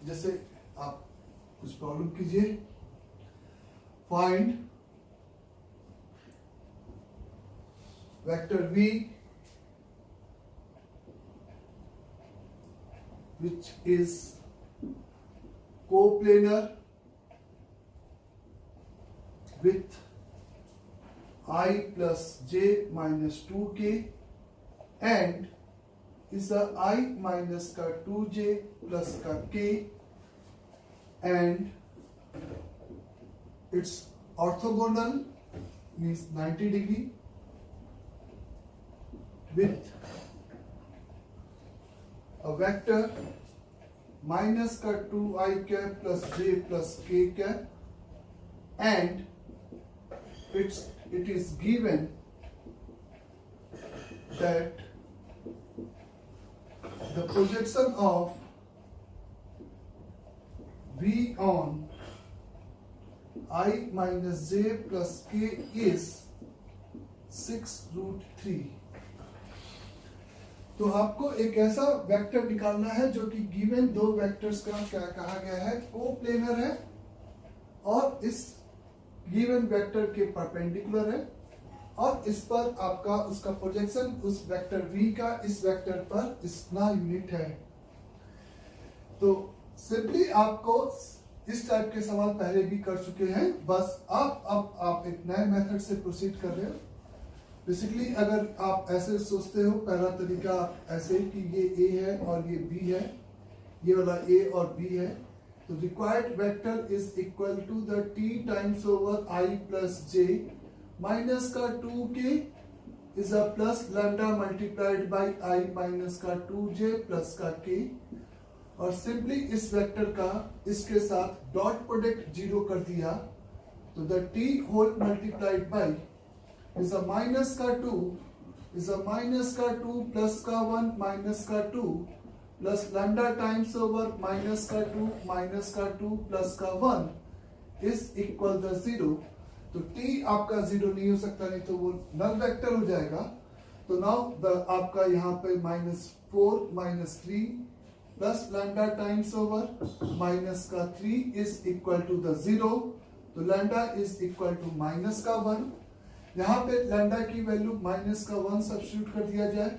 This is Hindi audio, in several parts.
जैसे आप कुछ प्रॉब्लम कीजिए, find vector v which is coplanar with I plus j minus 2k and is a I minus का 2j plus का k and its orthogonal means 90 degree with a vector minus का 2i cap plus j plus k cap and it is given that the projection of v on I minus j plus k is 6√3। तो आपको एक ऐसा वेक्टर निकालना है जो कि गिवन दो वेक्टर्स का क्या कहा गया है, कोप्लेनर है और इस गिवन वेक्टर के परपेंडिकुलर है और इस पर आपका उसका प्रोजेक्शन उस वेक्टर v का इस वेक्टर पर इतना यूनिट है। तो सिंपली आपको इस टाइप के सवाल पहले भी कर चुके हैं, बस आप एक नए मेथड से प्रोसीड कर रहे हो। बेसिकली अगर आप ऐसे सोचते हो, पहला तरीका ऐसे कि ये a है और ये b है, ये वाला a और b है, तो required vector is equal to the t times over i plus j minus का 2k is a plus lambda multiplied by i minus का 2j प्लस का k और सिंपली इस वेक्टर का इसके साथ डॉट प्रोडक्ट जीरो कर दिया तो the t whole multiplied by is a minus का 2 is a minus का 2 plus का 1 minus का 2 plus lambda times over minus का 2 minus का 2 plus का 1 is equal the 0। तो t आपका 0 नहीं हो सकता, नहीं तो वो नल वेक्टर हो जाएगा। तो नाउ आपका यहाँ पे -4 -3 plus lambda times over minus का 3 इज इक्वल टू द 0। तो lambda is equal to minus का 1, यहाँ पे लैम्डा की वैल्यू माइनस का 1 सब्स्टिट्यूट कर दिया जाए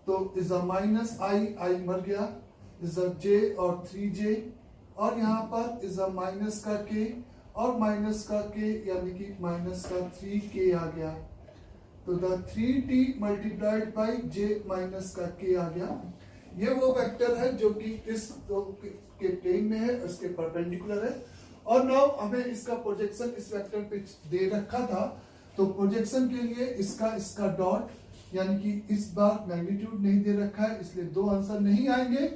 तो इज अ माइनस आई मर गया, इज अ जे और 3j और यहाँ पर इज अ माइनस का k और माइनस का k यानी कि माइनस का 3k आ गया। तो the 3t multiplied by j minus का k आ गया। ये वो वेक्टर है जो कि इस के प्लेन में है, इसके परपेंडिकुलर है। और नाउ हमें इसका प्रोजेक्शन इस वेक्टर पे दे रखा था, तो प्रोजेक्शन के लिए इसका डॉट यानी कि इस बार मैग्नीट्यूड नहीं दे रखा है, इसलिए दो आंसर नहीं आएंगे।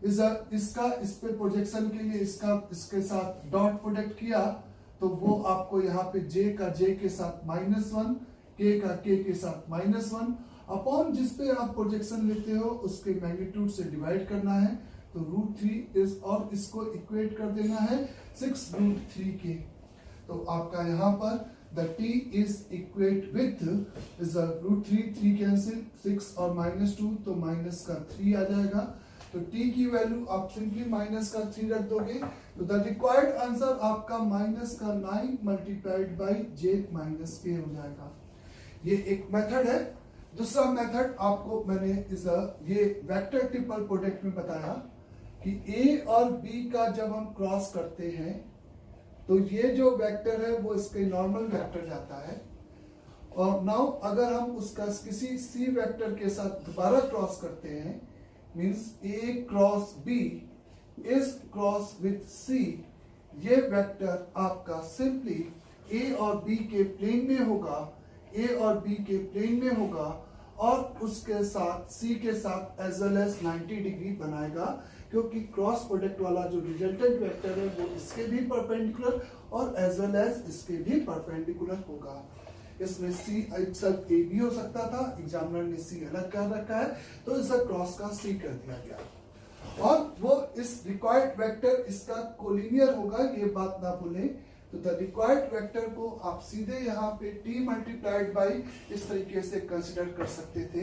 इसका इस पे प्रोजेक्शन के लिए इसके साथ डॉट प्रोडक्ट किया तो वो आपको यहाँ पे j का j के साथ -1, k का k के साथ -1 अपॉन जिस पे आप प्रोजेक्शन लेते हो उसके मैग्नीट्यूड से डिवाइड करना है तो √3 इज और इसको इक्वेट कर देना है 6√3k। तो आपका यहाँ पर the t is equate with is a √3 cancel 6 और -2 तो माइनस का 3 आ जाएगा। तो t की वैल्यू आप सिंपली माइनस का 3 रख दोगे तो द रिक्वायर्ड आंसर आपका माइनस का 9 multiplied by j minus k हो जाएगा। ये एक मेथड है। दूसरा मेथड आपको मैंने ये वेक्टर ट्रिपल प्रोडक्ट में बताया कि a और b का जब हम क्रॉस करते हैं तो ये जो वेक्टर है वो इसके नॉर्मल वेक्टर जाता है और नाउ अगर हम उसका किसी सी वेक्टर के साथ दोबारा क्रॉस करते हैं means a cross b is cross with c, ये वेक्टर आपका सिंपली a और b के प्लेन में होगा, a और b के प्लेन में होगा और उसके साथ c के साथ एज वेल एज 90 डिग्री बनाएगा क्योंकि क्रॉस प्रोडक्ट वाला जो रिजल्टेंट वेक्टर है वो इसके भी परपेंडिकुलर और एज वेल एज इसके भी परपेंडिकुलर होगा। इसमें c इटसेल्फ a भी हो सकता था, एग्जामिनर ने c अलग कर रखा है तो इसका क्रॉस का c कर दिया गया और वो इस रिक्वायर्ड वेक्टर इसका कोलिनियर होगा, ये बात ना भूलें। तो द रिक्वायर्ड वेक्टर को आप सीधे यहाँ पे t मल्टीप्लाइड बाई इस तरीके से कंसिडर कर सकते थे।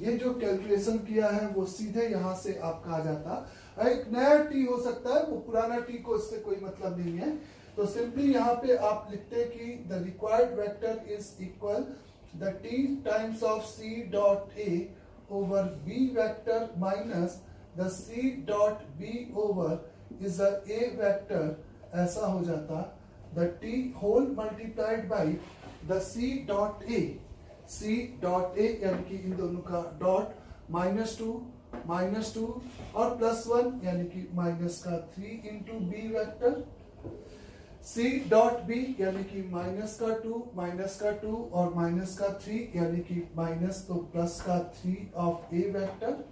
ये जो कैलकुलेशन किया है वो सीधे यहाँ से आपका आ जाता। एक नया t हो सकता है, वो पुराना t को इससे कोई मतलब नहीं है। तो सिंपली यहाँ पे आप लिखते कि the required vector is equal the t times of c dot a over b vector minus the c dot b over is the a vector, ऐसा हो जाता। The t whole multiplied by the c dot a, c dot a यानी कि इन दोनों का डॉट -2 और +1 यानी कि -3 into b vector, c dot b यानी कि -2 और -3 यानी कि माइनस तो +3 ऑफ a वेक्टर।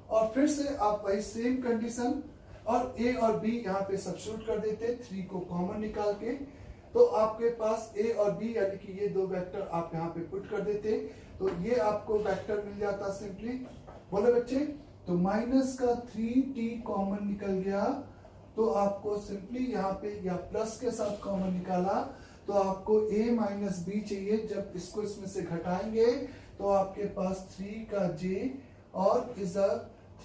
और फिर से आप वही सेम कंडीशन और a और b यहाँ पे सब्स्टिट्यूट कर देते, 3 को कॉमन निकाल के, तो आपके पास a और b यानी कि ये दो वेक्टर आप यहाँ पे पुट कर देते, तो ये आपको वेक्टर मिल जाता सिंपली। बोले बच्चे, तो -3t कॉमन निकल गया, तो आपको सिंपली यहाँ पे या प्लस के साथ कॉमन निकाला तो आपको a माइनस b चाहिए। जब इसको इसमें से घटाएंगे तो आपके पास 3 का j और इज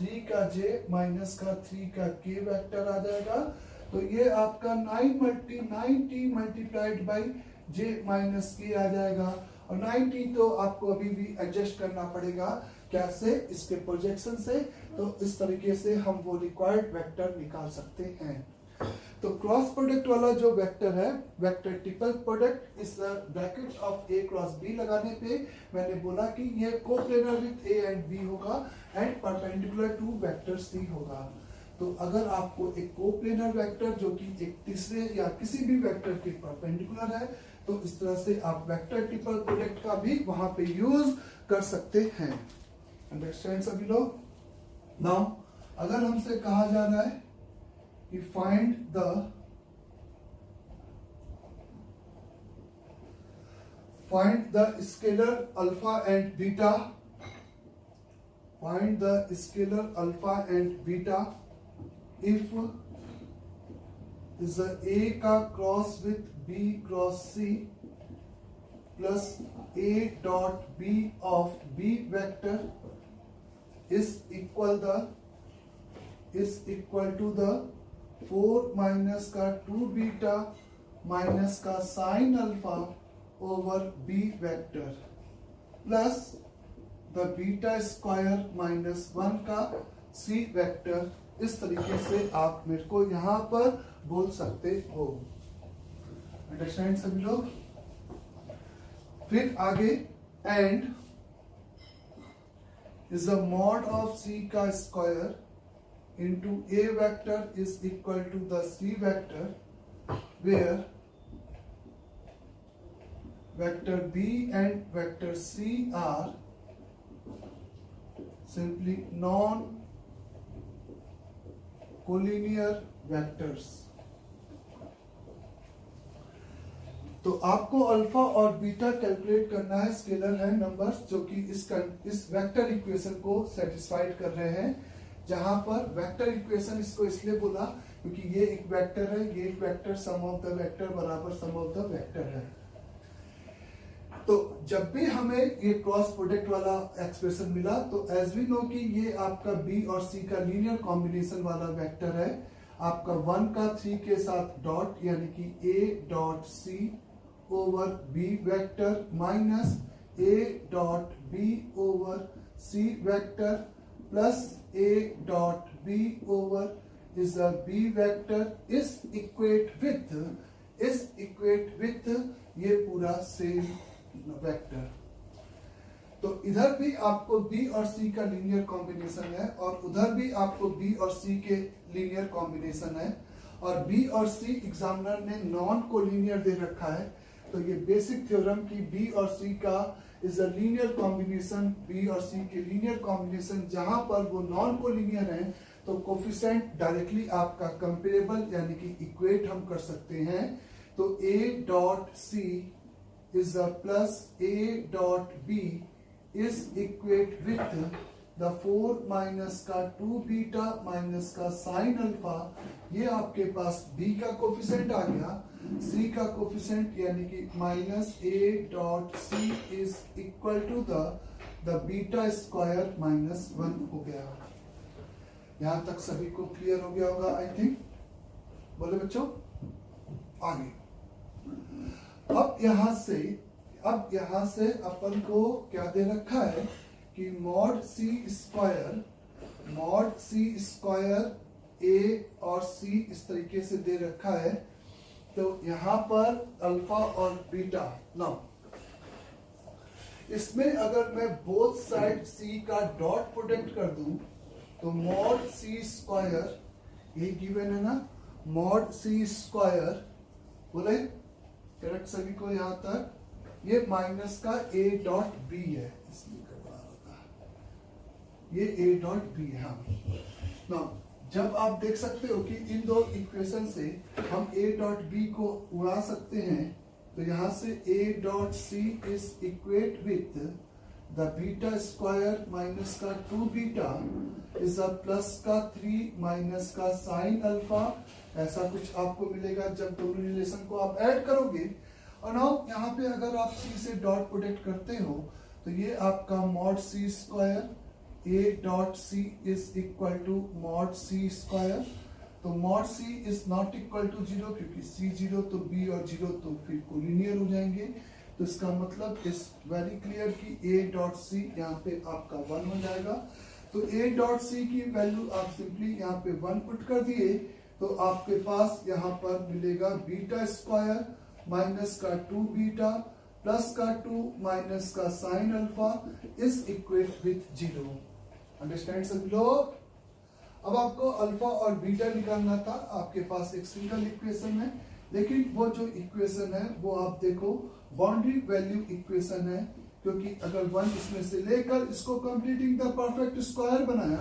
3 का j माइनस का 3 का k वेक्टर आ जाएगा। तो ये आपका 9t multiplied by j minus k आ जाएगा। और 9t तो आपको अभी भी एडजस्ट करना पड़ेगा, कैसे, इसके प्रोजेक्शन से। तो इस तरीके से हम वो रिक्वायर्ड वेक्टर निकाल सकते हैं। तो क्रॉस प्रोडक्ट वाला जो वेक्टर है, वेक्टर ट्रिपल प्रोडक्ट, इस bracket of a cross b लगाने पे मैंने बोला कि ये coplanar with a and b होगा and perpendicular to vector c होगा। तो अगर आपको एक कोप्लेनर वेक्टर जो कि एक तीसरे या किसी भी वेक्टर के परपेंडिकुलर है, तो इस तरह से आप वेक्टर ट्रिपल प्रोडक्ट का भी वहां पे यूज कर सकते हैं। अंडरस्टैंड सभी लोग? नाउ अगर हमसे कहा जा रहा है कि find the scalar alpha and beta, find the scalar alpha and beta if is a का cross with b cross c plus a dot b of b vector is equal to the 4 minus का 2 बीटा माइनस का sine alpha over b vector plus the beta square minus 1 का c वेक्टर। इस तरीके से आप मेरे को यहां पर बोल सकते हो। अंडरस्टैंड सभी लोग? फिर आगे and is the mod of c का square into a vector is equal to the c vector, where vector b and vector c are simply non-collinear vectors। तो आपको अल्फा और बीटा कैलकुलेट करना है, स्केलर है नंबर्स जो कि इस वेक्टर इक्वेशन को सेटिस्फाइड कर रहे हैं। जहां पर वेक्टर इक्वेशन इसको इसलिए बोला क्योंकि ये एक वेक्टर है, ये एक vector sum of the vector बराबर सम ऑफ द वेक्टर है। तो जब भी हमें ये क्रॉस प्रोडक्ट वाला एक्सप्रेशन मिला तो एज वी नो कि ये आपका b और c का लीनियर कॉम्बिनेशन वाला वेक्टर है। आपका 1 का 3 के साथ डॉट यानी कि a dot c over b vector minus a dot b over c vector plus a dot b over is a b vector is equate with ये पूरा सेम वेक्टर। तो इधर भी आपको b और c का लीनियर कॉम्बिनेशन है और उधर भी आपको b और c के लीनियर कॉम्बिनेशन है। और b और c एग्जामिनर ने नॉन कोलिनियर दे रखा है। तो ये बेसिक थ्योरम की b और c का is a linear combination, b और c के लीनियर कॉम्बिनेशन जहां पर वो नॉन कोलिनियर है तो कोफिशिएंट डायरेक्टली आपका कंपेरेबल यानी कि इक्वेट हम कर सकते हैं। तो a dot c is a plus a dot b is equate with the 4 minus का 2 बीटा माइनस का साइन अल्फा, ये आपके पास b का कोफिशिएंट आ गया, c का कोफिशिएंट यानी कि minus a dot c is equal to the beta square minus 1 हो गया। यहां तक सभी को क्लियर हो गया होगा आई थिंक। बोले बच्चों आगे। अब यहां से अपन को क्या दे रखा है कि मॉड सी स्क्वायर ए और सी इस तरीके से दे रखा है। तो यहां पर अल्फा और बीटा ना, इसमें अगर मैं बोथ साइड सी का डॉट प्रोडक्ट कर दूं तो मॉड सी स्क्वायर, ये गिवन है ना, मॉड सी स्क्वायर, बोले करेक्ट सभी को यहां तक, ये माइनस का a डॉट बी है, इसलिए करवा रहा था, ये a डॉट बी है। हाँ, जब आप देख सकते हो कि इन दो इक्वेशन से हम a डॉट बी को उड़ा सकते हैं, तो यहां से a dot C is equate with the beta square minus का 2 बीटा इज अ प्लस का 3 माइनस का साइन अल्फा, ऐसा कुछ आपको मिलेगा जब दोनों रिलेशन को आप ऐड करोगे। और नाउ यहाँ पे अगर आप c से डॉट प्रोडक्ट करते हो तो ये आपका mod c square a dot C is equal to mod c square. तो mod c is not equal to 0, क्योंकि c 0 तो b और 0 तो फिर कोलिनियर हो जाएंगे। तो इसका मतलब इज वेरी क्लियर कि a डॉट सी यहाँ पे आपका 1 हो जाएगा। तो a डॉट सी की वैल्यू आप सिंपली यहाँ पे 1 पुट कर दिए तो आपके पास यहाँ पर मिलेगा बीटा स्क्वायर माइनस का 2 बीटा प्लस का 2 माइनस का sine alpha is equate with 0। Understand सभी लोग। अब आपको अल्फा और बीटा निकालना था, आपके पास एक सिंगल इक्वेशन है, लेकिन वो जो इक्वेशन है वो आप देखो बाउंड्री वैल्यू इक्वेशन है, क्योंकि अगर 1 इसमें से लेकर इसको कंप्लीटिंग द परफेक्ट स्क्वायर बनाया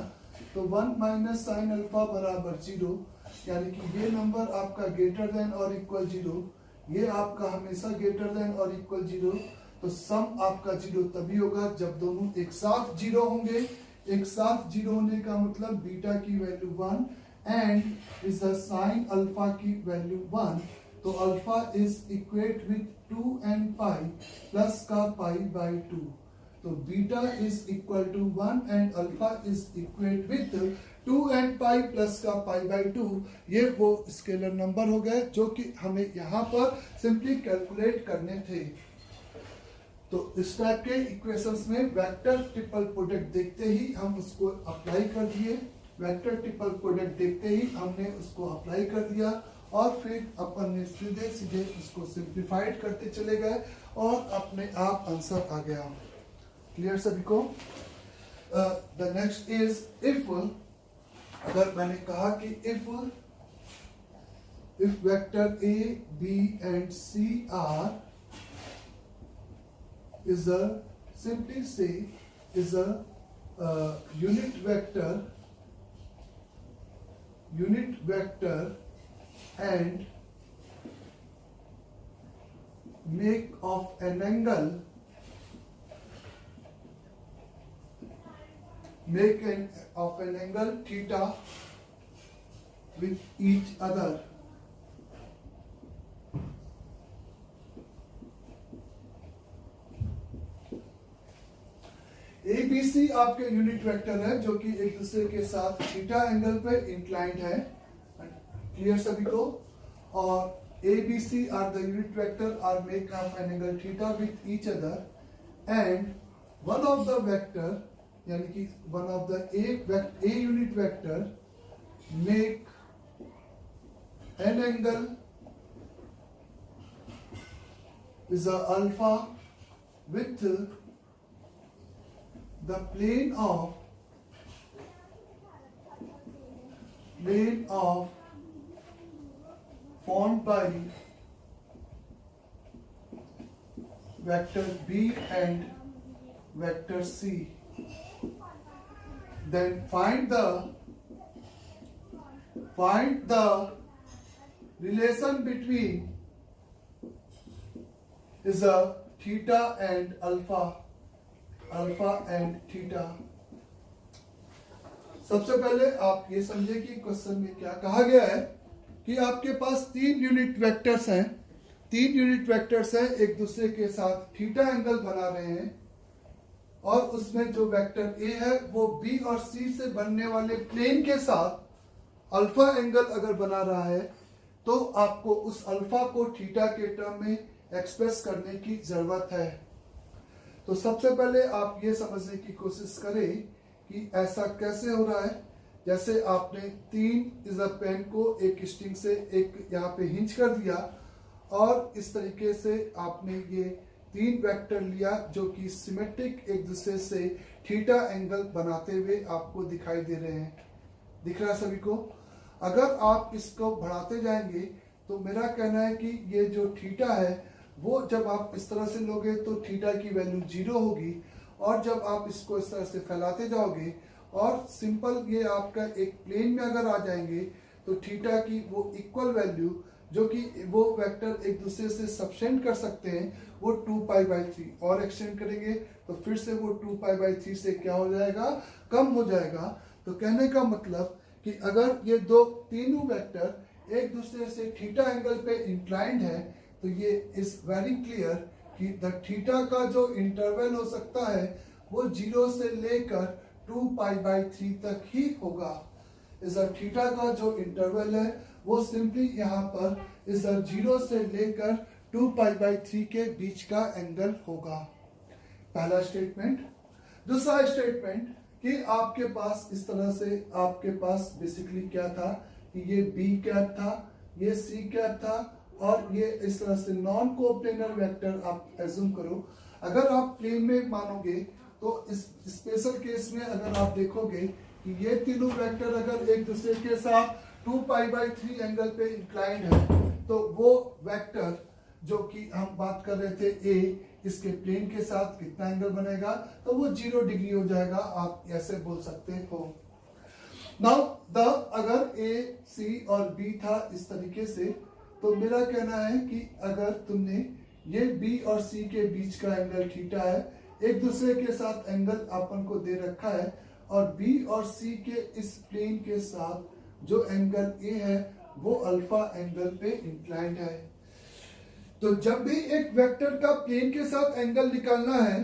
तो 1 माइनस साइन अल्फा बराबर 0, यानी कि ये नंबर आपका ग्रेटर देन और इक्वल 0, ये आपका हमेशा ग्रेटर देन और इक्वल 0। तो सम आपका 0 तभी होगा जब दोनों एक साथ 0 होंगे। एक साथ 0 होने का मतलब बीटा की value 1 and is the sine alpha की वैल्यू 1। तो alpha is equate with 2 and pi plus का पाई बाय 2। तो beta is equal to 1 and alpha is equate with 2 and pi plus का पाई बाय 2। ये वो स्केलर नंबर हो गए जो कि हमें यहाँ पर सिंपली कैलकुलेट करने थे। तो इस टाइप के इक्वेशंस में वेक्टर ट्रिपल प्रोडक्ट देखते ही हम उसको अप्लाई कर दिए, वेक्टर ट्रिपल प्रोडक्ट देखते ही हमने उसको अप्लाई कर दिया और फिर अपन ने सीधे सीधे उसको सिंप्लीफाइड करते चले गए और अपने आप आंसर आ गया। क्लियर सभी को। द नेक्स्ट इज इफ, अगर मैंने कहा कि if vector a b and c are is a simply say is a unit vector and make of an angle theta with each other, ABC आपके यूनिट वेक्टर है जो कि एक दूसरे के साथ थीटा एंगल पे इंक्लाइंड है। क्लियर सभी को। और ABC are the unit vector are make of an angle theta with each other and one of the vector, यानी कि one of the a unit vector make an angle is alpha with the plane of formed by vector b and vector c. Then find the relation between is a theta and alpha and theta. सबसे पहले आप ये समझे कि क्वेश्चन में क्या कहा गया है कि आपके पास 3 यूनिट वेक्टर्स हैं। 3 यूनिट वेक्टर्स हैं, एक दूसरे के साथ थीटा एंगल बना रहे हैं और उसमें जो वेक्टर ए है वो बी और सी से बनने वाले प्लेन के साथ अल्फा एंगल अगर बना रहा है तो आपको उस अल्फा को थीटा के टर्म में एक्सप्रेस करने की जरूरत है। तो सबसे पहले आप ये समझने की कोशिश करें कि ऐसा कैसे हो रहा है। जैसे आपने 3 इज अ पेन को एक स्ट्रिंग से एक यहाँ पे हिंच कर दिया और इस तरीके से आपने ये 3 वेक्टर लिया जो कि सिमेट्रिक एक दूसरे से थीटा एंगल बनाते हुए आपको दिखाई दे रहे हैं। दिख रहा है सभी को? अगर आप इसको बढ़ाते जाएंगे तो मेरा कहना है कि ये जो थीटा है वो जब आप इस तरह से लोगे तो थीटा की वैल्यू 0 होगी और जब आप इसको इस तरह से फैलाते जाओगे और सिंपल ये आपका एक प्लेन में अगर आ जाएंगे तो थीटा की वो इक्वल वैल्यू जो कि वो वेक्टर एक दूसरे से सबसेंड कर सकते हैं वो 2π/3 और एक्सटेंड करेंगे तो फिर से वो 2π/3 से क्या हो जाएगा, कम हो जाएगा। तो कहने का मतलब कि अगर ये तीनों वेक्टर एक दूसरे से थीटा एंगल पे इंक्लाइंड है तो ये इज वेरी क्लियर कि द थीटा का जो इंटरवल हो सकता है वो 0 से लेकर 2π/3 तक ही होगा। इस थीटा का जो इंटरवल है वो सिंपली यहाँ पर इस 0 से लेकर 2π/3 के बीच का एंगल होगा। पहला स्टेटमेंट। दूसरा स्टेटमेंट कि आपके पास इस तरह से आपके पास बेसिकली क्या था कि ये बी कैप था, ये सी कैप था और ये इस तरह से नॉन कोप्लेनर वेक्टर आप एज्यूम करो। अगर आप प्लेन में मानोगे तो इस स्पेशल केस में अगर आप देखोगे कि ये तीनों वेक्टर अगर एक दूसरे के साथ 2π/3 एंगल पे इंक्लाइंड है तो वो वेक्टर जो कि हम बात कर रहे थे ए, इसके प्लेन के साथ कितना एंगल बनेगा तो वो 0 डिग्री हो जाएगा। आप ऐसे बोल सकते हो। नाउ अगर ए, सी और बी था इस तरीके से तो मेरा कहना है कि अगर तुमने ये बी और सी के बीच का एंगल थीटा है, एक दूसरे के साथ एंगल अपन को दे रखा है और बी और सी के इस प्लेन के साथ जो एंगल ए है वो अल्फा एंगल पे इंक्लाइंड है। तो जब भी एक वेक्टर का प्लेन के साथ एंगल निकालना है,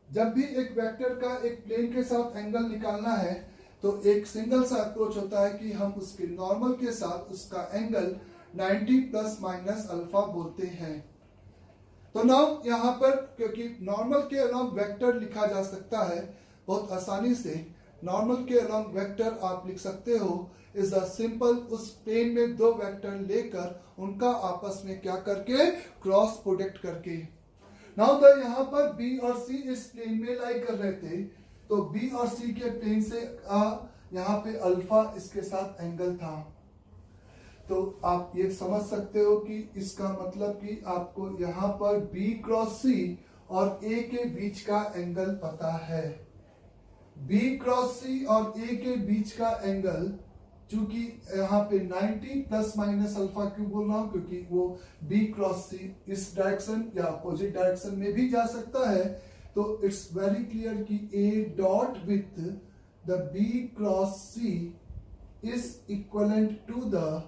जब भी एक वेक्टर का एक प्लेन के साथ एंगल निकालना है तो एक सिंगल सा अप्रोच होता है कि हम उसके नॉर्मल के साथ उसका एंगल 90 प्लस माइनस अल्फा बोलते हैं। तो नाउ यहाँ पर क्योंकि नॉर्मल के अलोंग वेक्टर लिखा जा सकता है बहुत आसानी से, नॉर्मल के अलोंग वेक्टर आप लिख सकते हो इज अ सिंपल उस प्लेन में 2 वेक्टर लेकर उनका आपस में क्या करके क्रॉस प्रोडक्ट करके। नाउ द यहाँ पर बी और सी इस प्लेन में लाई कर रहे थे तो बी और सी के प्लेन से यहाँ पे अल्फा इसके साथ एंगल था। तो आप ये समझ सकते हो कि इसका मतलब कि आपको यहाँ पर B क्रॉस C और A के बीच का एंगल पता है। B क्रॉस C और A के बीच का एंगल चूंकि यहाँ पे 90 प्लस माइनस अल्फा क्यों बोल रहा हूँ क्योंकि वो B क्रॉस C इस डायरेक्शन या अपोजिट डायरेक्शन में भी जा सकता है। तो इट्स वेरी क्लियर कि A dot with the B cross C is equivalent to the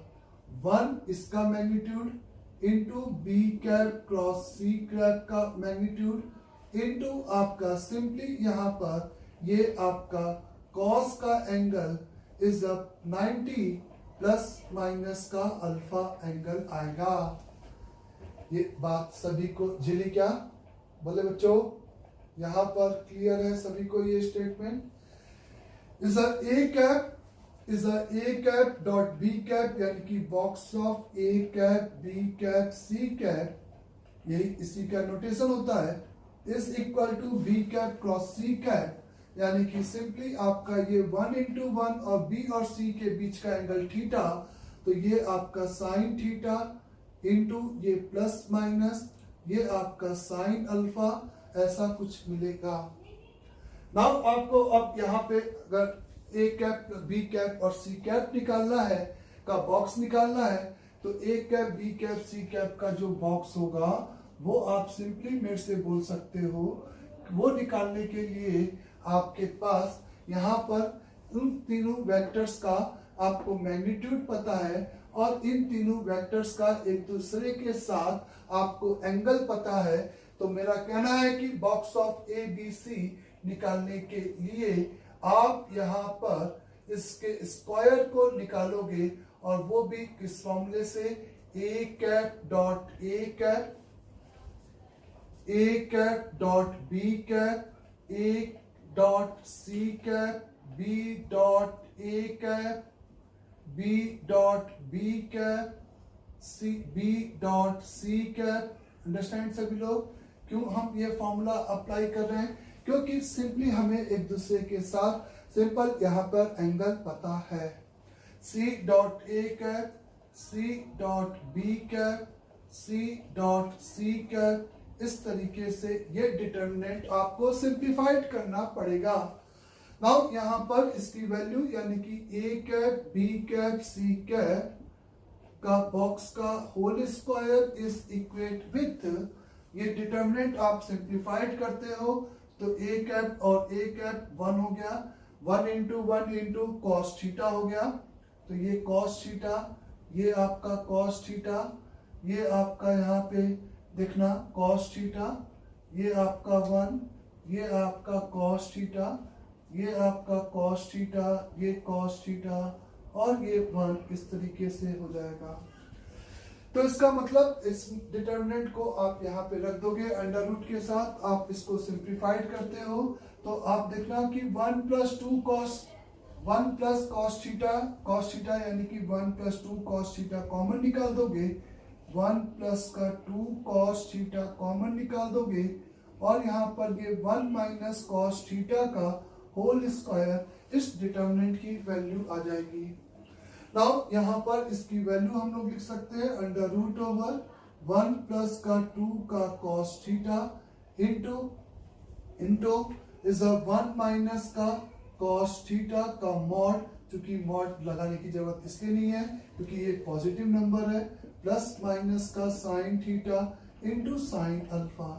1 इसका magnitude into B cap cross C cap का मैग्नीट्यूड इंटू आपका सिंपली यहाँ पर ये आपका कॉस का एंगल इज 90 प्लस माइनस का अल्फा एंगल आएगा। ये बात सभी को झिली क्या? बोले बच्चों, यहाँ पर क्लियर है सभी को ये statement. Is A cap is a cap dot b cap यानी कि box of a cap b cap c cap यही इसी का नोटेशन होता है is equal to b cap cross c cap यानी कि सिंपली आपका ये 1 और b और c के बीच का एंगल थीटा तो ये आपका साइन थीटा इंटू ये प्लस माइनस ये आपका साइन अल्फा ऐसा कुछ मिलेगा। नाउ आपको अब यहाँ पे अगर ए कैप बी कैप और सी कैप निकालना है का बॉक्स निकालना है तो a cap B cap c cap का जो बॉक्स होगा वो आप सिंपली मेरे से बोल सकते हो। वो निकालने के लिए आपके पास यहाँ पर उन तीनों वेक्टर्स का आपको मैग्नीट्यूड पता है और इन तीनों वेक्टर्स का एक दूसरे के साथ आपको एंगल पता है, तो मेरा कहना है कि box of A B C निकालने के लिए आप यहाँ पर इसके स्क्वायर को निकालोगे, और वो भी किस फॉर्मूले से, a cap dot A cap, a cap dot B cap, a dot C cap, b dot A cap, b dot B cap, c b dot C cap. Understand सभी लोग? क्यों हम ये फॉर्मूला अप्लाई कर रहे हैं? क्योंकि सिंपली हमें एक दूसरे के साथ सिंपल यहाँ पर एंगल पता है। सी डॉट ए cap, C dot B cap, C dot सी कैप, इस तरीके से ये डिटर्मिनेंट आपको सिंप्लीफाइड करना पड़ेगा। नाउ यहाँ पर इसकी वैल्यू यानी कि a cap B cap c cap का बॉक्स का whole square is equate with, ये डिटर्मिनेंट आप सिंप्लीफाइड करते हो तो ए कैप और ए कैप 1 हो गया, 1 इंटू कॉस थीटा हो गया, तो ये कॉस थीटा, ये आपका कॉस थीटा, ये आपका यहाँ पे देखना कॉस थीटा, ये आपका 1, ये आपका कॉस थीटा, ये आपका कॉस थीटा, ये कॉस थीटा और ये 1, इस तरीके से हो जाएगा। तो इसका मतलब इस डिटर्मिनेंट को आप यहाँ पे रख दोगे अंडर रूट के साथ, आप इसको सिंप्लीफाइड करते हो तो आप देखना कि 1 plus 2 cos 1 plus cos theta यानी कि 1 प्लस 2 कॉस थीटा कॉमन निकाल दोगे, 1 प्लस का 2 कॉस थीटा कॉमन निकाल दोगे, और यहाँ पर ये 1 माइनस कॉस थीटा का होल स्क्वायर, इस डिटर्मिनेंट की वैल्यू आ जाएगी। नाउ यहाँ पर इसकी वैल्यू हम लोग लिख सकते हैं अंडर रूट ओवर 1 प्लस का 2 का cos theta into is 1 minus का कॉस थीटा का मॉड, चूंकि मॉड लगाने की जरूरत इसलिए नहीं है क्योंकि ये पॉजिटिव नंबर है, प्लस माइनस का sine theta into sine alpha.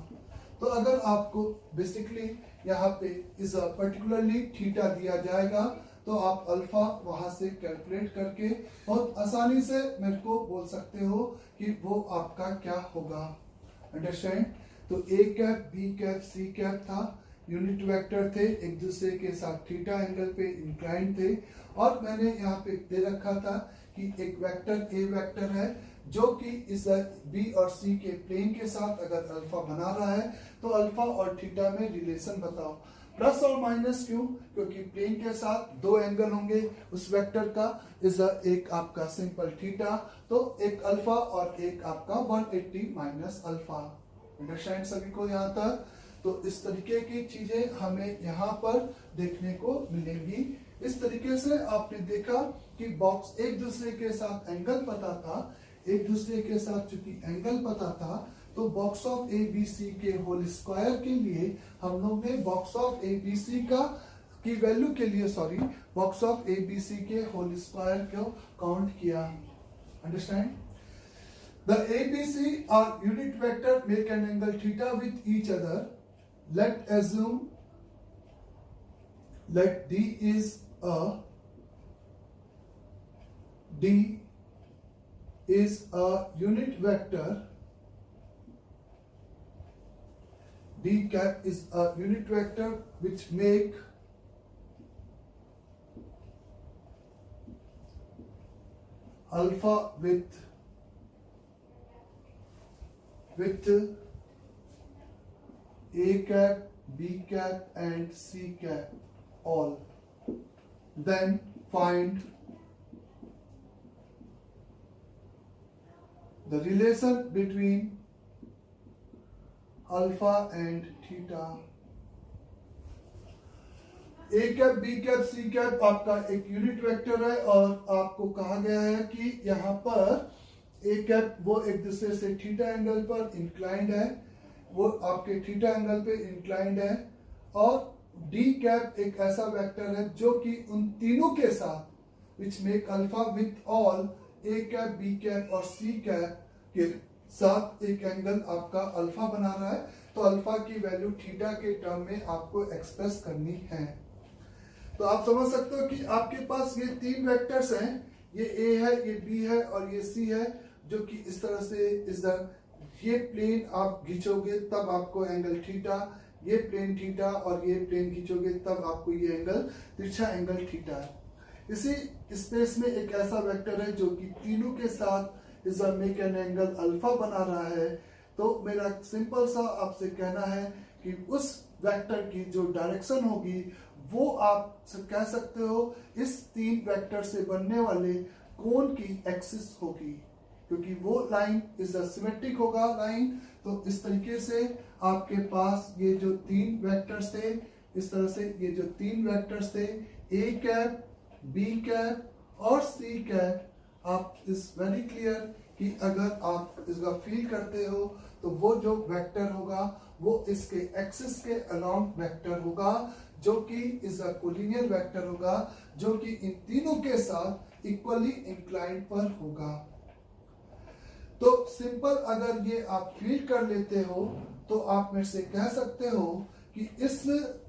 तो अगर आपको बेसिकली यहाँ पे इस पर्टिकुलरली थीटा दिया जाएगा तो आप अल्फा वहां से कैलकुलेट करके बहुत आसानी से मेरे को बोल सकते हो कि वो आपका क्या होगा। अंडरस्टैंड? तो a cap B cap c cap था, यूनिट वेक्टर थे, एक दूसरे के साथ थीटा एंगल पे इंक्लाइंड थे, और मैंने यहाँ पे दे रखा था कि एक वेक्टर ए वेक्टर है जो कि इस बी और सी के प्लेन के साथ अगर अल्फा बना रहा है तो अल्फा और थीटा में रिलेशन बताओ। प्लस और माइनस क्यों? क्योंकि प्लेन के साथ दो एंगल होंगे उस वेक्टर का, इस एक आपका सिंपल थीटा, तो एक अल्फा और एक आपका 180 माइनस अल्फा। अंडरस्टैंड सभी को यहाँ तक? तो इस तरीके की चीजें हमें यहाँ पर देखने को मिलेंगी। इस तरीके से आपने देखा कि बॉक्स एक दूसरे के साथ एंगल पता था, एक दूसरे के साथ चूंकि एंगल पता था तो box of A B C के होल स्क्वायर के लिए हम लोग ने box of A B C का की वैल्यू के लिए box of A B C के होल स्क्वायर को काउंट किया। Understand? The A B C are unit vector make an angle theta with each other. Let assume let D is a unit vector, D cap is a unit vector which make alpha with A cap, B cap and C cap all. Then find the relation between alpha and theta. A cap, B cap, C cap आपका एक यूनिट वेक्टर है और आपको कहा गया है कि यहाँ पर A cap वो एक दूसरे से थीटा एंगल पर इंक्लाइंड है, वो आपके थीटा एंगल पे इंक्लाइंड है, और D कैप एक ऐसा वेक्टर है जो कि उन तीनों के साथ which make alpha with all A cap B cap और C कैप के साथ एक एंगल आपका अल्फा बना रहा है। तो अल्फा की वैल्यू थीटा के टर्म में आपको एक्सप्रेस करनी है। तो आप समझ सकते हो कि आपके पास ये तीन वेक्टर्स हैं, ये ए है, ये बी है और ये सी है, जो कि इस तरह से ये प्लेन आप खींचोगे तब आपको एंगल थीटा, ये प्लेन थीटा और ये प्लेन खींचोगे तब आपको ये एंगल तिरछा एंगल थीटा है। इसी स्पेस में एक ऐसा वेक्टर है जो कि तीनों के साथ is make an angle alpha बना रहा है। तो मेरा सिंपल सा आपसे कहना है कि उस वेक्टर की जो डायरेक्शन होगी वो आप कह सकते हो इस तीन वेक्टर से बनने वाले कोण की एक्सिस होगी, क्योंकि वो लाइन इज सिमेट्रिक होगा लाइन। तो इस तरीके से आपके पास ये जो तीन वेक्टर्स थे, इस तरह से ये जो तीन वेक्टर्स थे ए कैप, बी कैप और सी कैप, आप इस वेरी क्लियर कि अगर आप इसका फील करते हो तो वो जो वेक्टर होगा वो इसके एक्सिस के अलोंग वेक्टर होगा, जो कि इज अ कोलिनियर वेक्टर होगा, जो कि इन तीनों के साथ इक्वली इंक्लाइंड पर होगा। तो सिंपल अगर ये आप फील कर लेते हो तो आप मेरे से कह सकते हो कि इस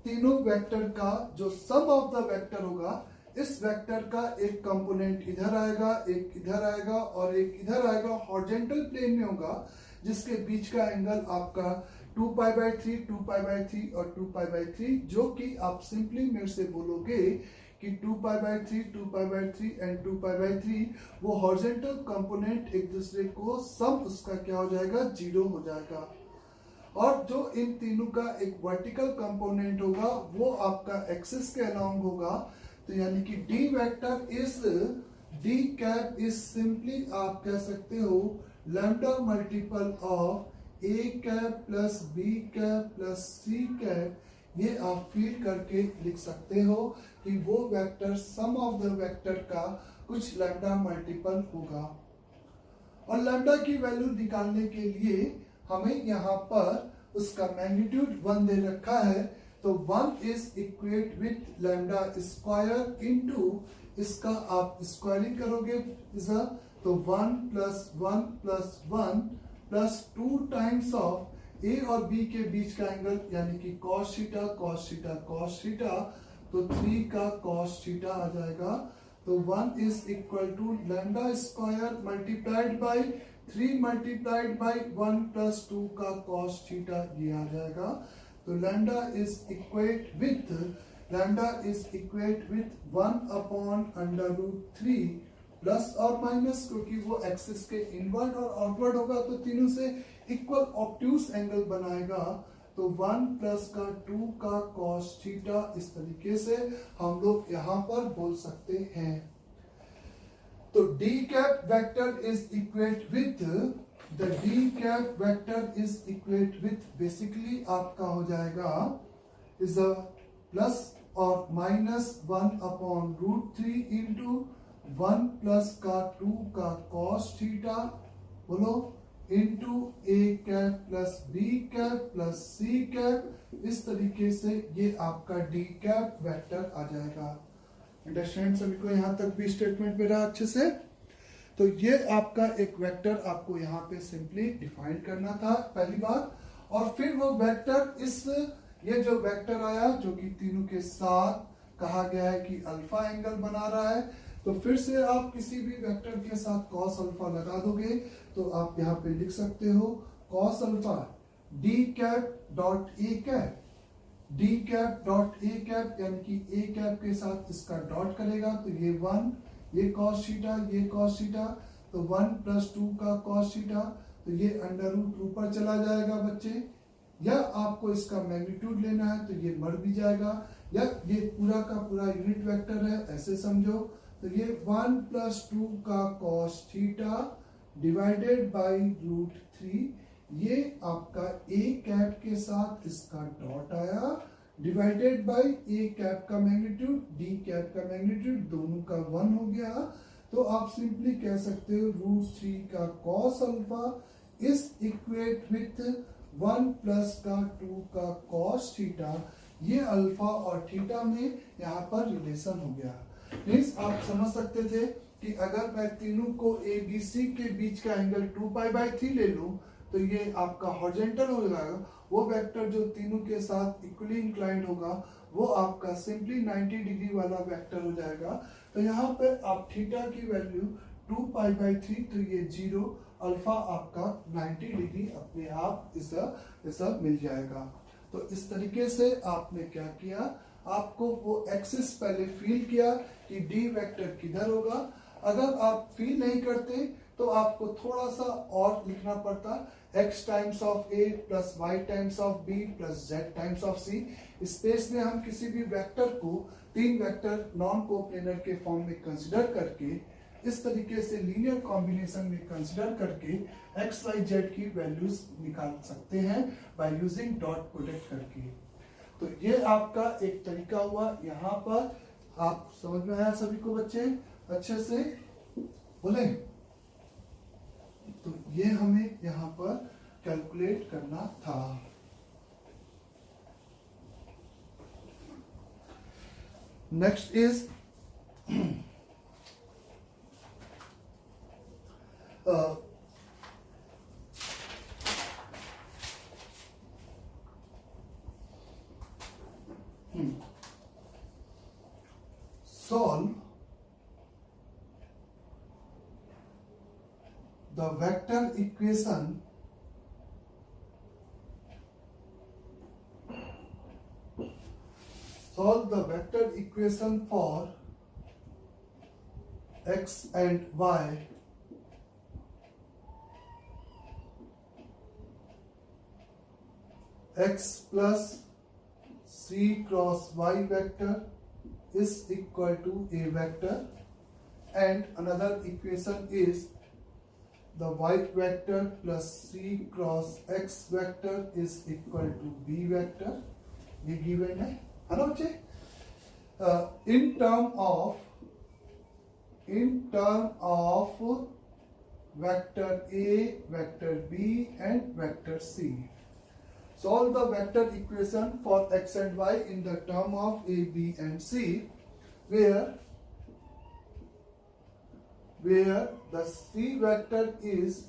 तीनों वेक्टर का जो सम ऑफ द वेक्टर होगा, इस वेक्टर का एक कंपोनेंट इधर आएगा, एक इधर आएगा और एक इधर आएगा, हॉरिजॉन्टल प्लेन में होगा, जिसके बीच का एंगल आपका 2π/3, 2π/3 और 2π/3, जो कि आप सिंपली मेरे से बोलोगे कि 2π/3, 2π/3 एंड 2π/3 वो हॉरिजॉन्टल कंपोनेंट एक दूसरे को सम उसका क्या हो जाएगा, 0 हो जाएगा। और जो इन तीनों का एक वर्टिकल कंपोनेंट होगा वो आपका एक्सिस के अलोंग होगा। तो यानी कि D vector is D cap is simply आप कह सकते हो lambda multiple of A cap plus B cap plus C cap. ये आप फील करके लिख सकते हो कि वो vector sum of the vector का कुछ लैम्डा मल्टीपल होगा। और लैम्डा की वैल्यू निकालने के लिए हमें यहाँ पर उसका मैग्नीट्यूड 1 दे रखा है, तो 1 is equate with lambda square into इसका आप स्क्वायरिंग करोगे तो 1 plus 1 plus 1 plus 2 times of a और बी के बीच का एंगल यानी कि cos theta cos theta cos theta, तो 3 का cos थीटा आ जाएगा। तो 1 is equal to lambda square multiplied by 3 multiplied by 1 plus 2 का cos थीटा, ये आ जाएगा। तो lambda is equate with 1/√3 plus और माइनस, क्योंकि वो एक्सिस के इनवर्ड और आउटवर्ड होगा तो तीनों से इक्वल ऑब्ट्यूस एंगल बनाएगा। तो 1 प्लस का 2 का cos थीटा, इस तरीके से हम लोग यहाँ पर बोल सकते हैं। तो d cap vector is equate with basically आपका हो जाएगा इज अ प्लस और माइनस 1/√3 इंटू 1 प्लस का 2 का cos थीटा बोलो into a cap plus B cap plus C cap. इस तरीके से ये आपका डी कैप वेक्टर आ जाएगा। अंडरस्टैंड सभी को यहाँ तक भी स्टेटमेंट मेरा अच्छे से। तो ये आपका एक वेक्टर आपको यहाँ पे सिंपली डिफाइन करना था पहली बात। और फिर वो वेक्टर ये जो वेक्टर आया जो कि तीनों के साथ कहा गया है कि अल्फा एंगल बना रहा है, तो फिर से आप किसी भी वेक्टर के साथ cos अल्फा लगा दोगे तो आप यहाँ पे लिख सकते हो cos alpha d cap dot a cap, d cap dot a cap, यानी कि a कैप के साथ इसका डॉट करेगा तो ये 1, ये cos थीटा, ये cos थीटा, तो 1 प्लस 2 का cos थीटा, तो ये अंडर रूट ऊपर चला जाएगा बच्चे। या आपको इसका मैग्नीट्यूड लेना है तो ये मर भी जाएगा, या ये पूरा का पूरा यूनिट वेक्टर है ऐसे समझो। तो ये 1 प्लस 2 का cos थीटा डिवाइडेड बाई √3, ये आपका a कैप के साथ इसका डॉट आया डिवाइडेड बाई a कैप का मैग्नीट्यूड, d कैप का मैग्नीट्यूड, दोनों का 1 हो गया। तो आप सिंपली कह सकते हो √3 का cos alpha is equate with 1 plus का 2 का cos थीटा। ये अल्फा और थीटा में यहाँ पर रिलेशन हो गया। मीन्स आप समझ सकते थे कि अगर मैं तीनों को ए बी सी के बीच का एंगल 2π/3 ले लूं तो ये आपका हॉरिजॉन्टल हो जाएगा। वो वेक्टर जो तीनों के साथ इक्वली इंक्लाइंड होगा वो आपका सिंपली 90 डिग्री वाला वेक्टर हो जाएगा। तो यहाँ पे आप थीटा की वैल्यू 2π/3, तो ये 0, अल्फा आपका 90 डिग्री अपने आप ऐसा मिल जाएगा। तो इस तरीके से आपने क्या किया, आपको वो एक्सिस पहले फील किया कि डी वेक्टर किधर होगा। अगर आप फील नहीं करते तो आपको थोड़ा सा और लिखना पड़ता, x times of a plus y times of b plus z times of c। Space में हम किसी भी वेक्टर को 3 वेक्टर नॉन कोप्लेनर के फॉर्म में कंसिडर करके, इस तरीके से लीनियर कॉम्बिनेशन में कंसिडर करके x y z की वैल्यूज निकाल सकते हैं बाय यूजिंग डॉट प्रोडक्ट करके। तो ये आपका एक तरीका हुआ। यहाँ पर आप समझ में आया सभी को बच्चे अच्छे से बोले? तो ये हमें यहाँ पर कैलकुलेट करना था। Next is solve the vector equation for x and y x plus c cross y vector is equal to a vector, and another equation is the y vector plus c cross x vector is equal to b vector. ये given है ना बच्चे? In term of vector a, vector b and vector c. Solve the vector equation for x and y in the term of a, b and c, where the c vector is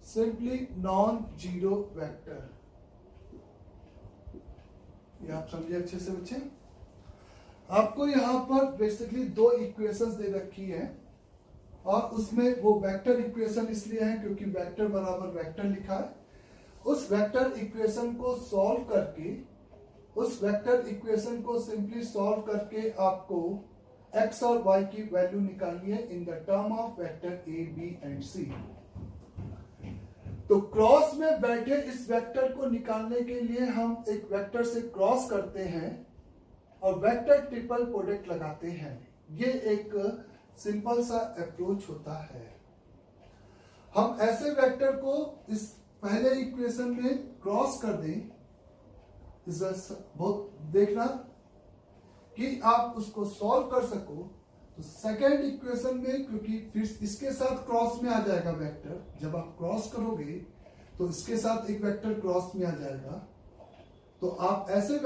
simply non-zero vector. ये आप समझिए अच्छे से बच्चे। आपको यहाँ पर बेसिकली 2 इक्वेशंस दे रखी है, और उसमें वो वेक्टर इक्वेशन इसलिए है क्योंकि वेक्टर बराबर वेक्टर लिखा है। उस वेक्टर इक्वेशन को सॉल्व करके, उस वेक्टर इक्वेशन को सिंपली सॉल्व करके आपको x और y की वैल्यू निकालनी है in the term of vector a, b and c। तो क्रॉस में बैठे इस वेक्टर को निकालने के लिए हम एक वेक्टर से क्रॉस करते हैं और वेक्टर ट्रिपल प्रोडक्ट लगाते हैं। ये एक सिंपल सा अप्रोच होता है। हम ऐसे वेक्टर को इस पहले इक्वेशन में क्रॉस कर दें, बहुत देखना कि आप उसको सॉल्व कर सको। तो सेकेंड इक्वेशन में, क्योंकि फिर इसके साथ क्रॉस में आ जाएगा वेक्टर, जब आप क्रॉस करोगे तो इसके साथ एक वेक्टर क्रॉस में आ जाएगा, तो आप ऐसे